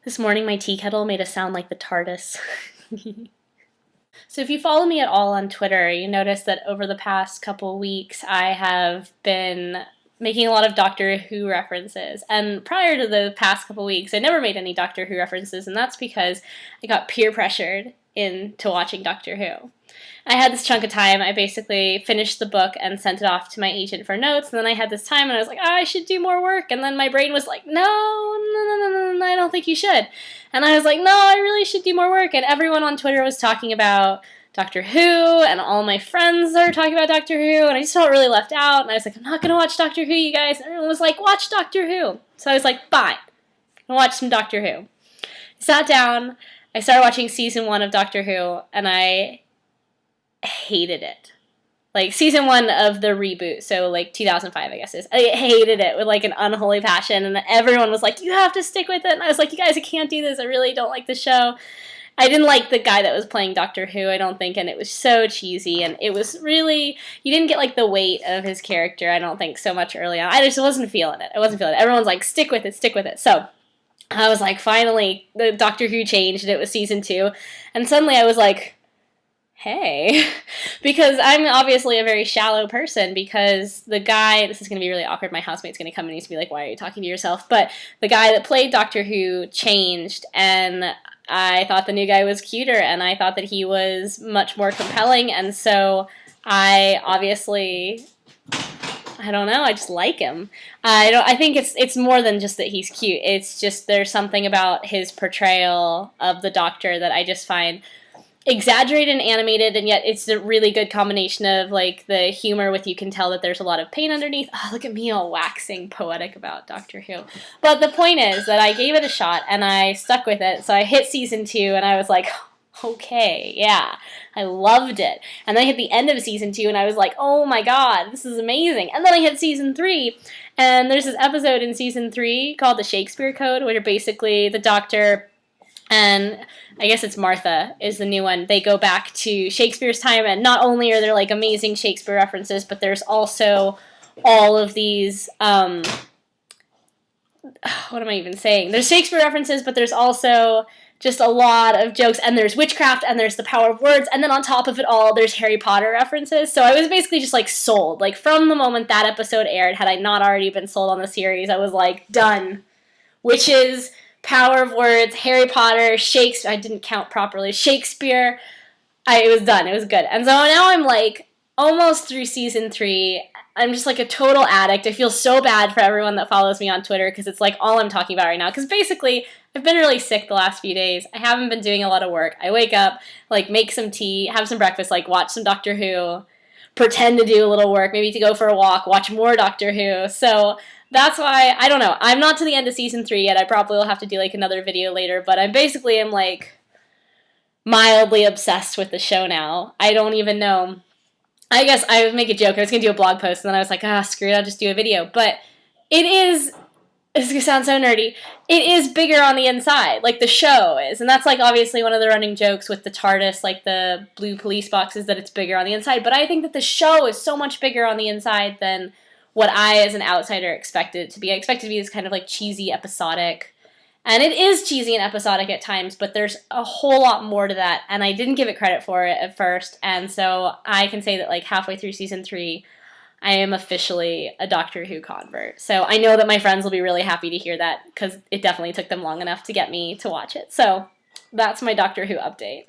This morning my tea kettle made a sound like the TARDIS. So if you follow me at all on Twitter, you notice that over the past couple weeks I have been making a lot of Doctor Who references. And prior to the past couple weeks, I never made any Doctor Who references, and that's because I got peer pressured into watching Doctor Who. I had this chunk of time. I basically finished the book and sent it off to my agent for notes, and then I had this time and I was like, I should do more work, and then my brain was like, no, I don't think you should. And I was like, no, I really should do more work, and everyone on Twitter was talking about Doctor Who, and all my friends are talking about Doctor Who, and I just felt really left out, and I was like, I'm not gonna watch Doctor Who, you guys. And everyone was like, watch Doctor Who. So I was like, fine, I'll watch some Doctor Who. I sat down, I started watching season 1 of Doctor Who, and I hated it. Like, season 1 of the reboot, so like 2005, I guess is. I hated it with like an unholy passion, and everyone was like, you have to stick with it. And I was like, you guys, I can't do this. I really don't like the show. I didn't like the guy that was playing Doctor Who, I don't think, and it was so cheesy, and it was really, you didn't get like the weight of his character, I don't think, so much early on. I just wasn't feeling it. Everyone's like, stick with it, stick with it. So I was like, finally, the Doctor Who changed, and it was season 2, and suddenly I was like, hey, because I'm obviously a very shallow person, because the guy, this is going to be really awkward, my housemate's going to come and he's going to be like, why are you talking to yourself? But the guy that played Doctor Who changed, and I thought the new guy was cuter, and I thought that he was much more compelling, and so I obviously, I don't know, I just like him. I think it's more than just that he's cute. It's just there's something about his portrayal of the Doctor that I just find exaggerated and animated, and yet it's a really good combination of like the humor with, you can tell that there's a lot of pain underneath. Oh, look at me all waxing poetic about Doctor Who. But the point is that I gave it a shot and I stuck with it. So I hit season 2 and I was like, okay, yeah, I loved it. And then I hit the end of season 2 and I was like, oh my god, this is amazing. And then I hit season 3, and there's this episode in season 3 called the Shakespeare Code, where basically the Doctor and I guess it's Martha is the new one. They go back to Shakespeare's time, and not only are there like amazing Shakespeare references, but there's also all of these, what am I even saying? There's Shakespeare references, but there's also just a lot of jokes, and there's witchcraft, and there's the power of words, and then on top of it all, there's Harry Potter references. So I was basically just like sold. Like, from the moment that episode aired, had I not already been sold on the series, I was like, done. Witches, power of words, Harry Potter, Shakespeare. I didn't count properly. Shakespeare. It was done. It was good. And so now I'm like almost through season 3. I'm just like a total addict. I feel so bad for everyone that follows me on Twitter, because it's like all I'm talking about right now. Because basically, I've been really sick the last few days. I haven't been doing a lot of work. I wake up, like make some tea, have some breakfast, like watch some Doctor Who, pretend to do a little work, maybe to go for a walk, watch more Doctor Who. So that's why, I don't know, I'm not to the end of season 3 yet. I probably will have to do like another video later, but I'm like mildly obsessed with the show now. I don't even know. I guess I would make a joke. I was going to do a blog post, and then I was like, screw it, I'll just do a video. But it is, this is going to sound so nerdy, it is bigger on the inside, like the show is. And that's like obviously one of the running jokes with the TARDIS, like the blue police boxes, that it's bigger on the inside. But I think that the show is so much bigger on the inside than what I, as an outsider, expected it to be. I expected it to be this kind of like cheesy, episodic, and it is cheesy and episodic at times, but there's a whole lot more to that, and I didn't give it credit for it at first, and so I can say that like halfway through season 3, I am officially a Doctor Who convert. So I know that my friends will be really happy to hear that, because it definitely took them long enough to get me to watch it. So that's my Doctor Who update.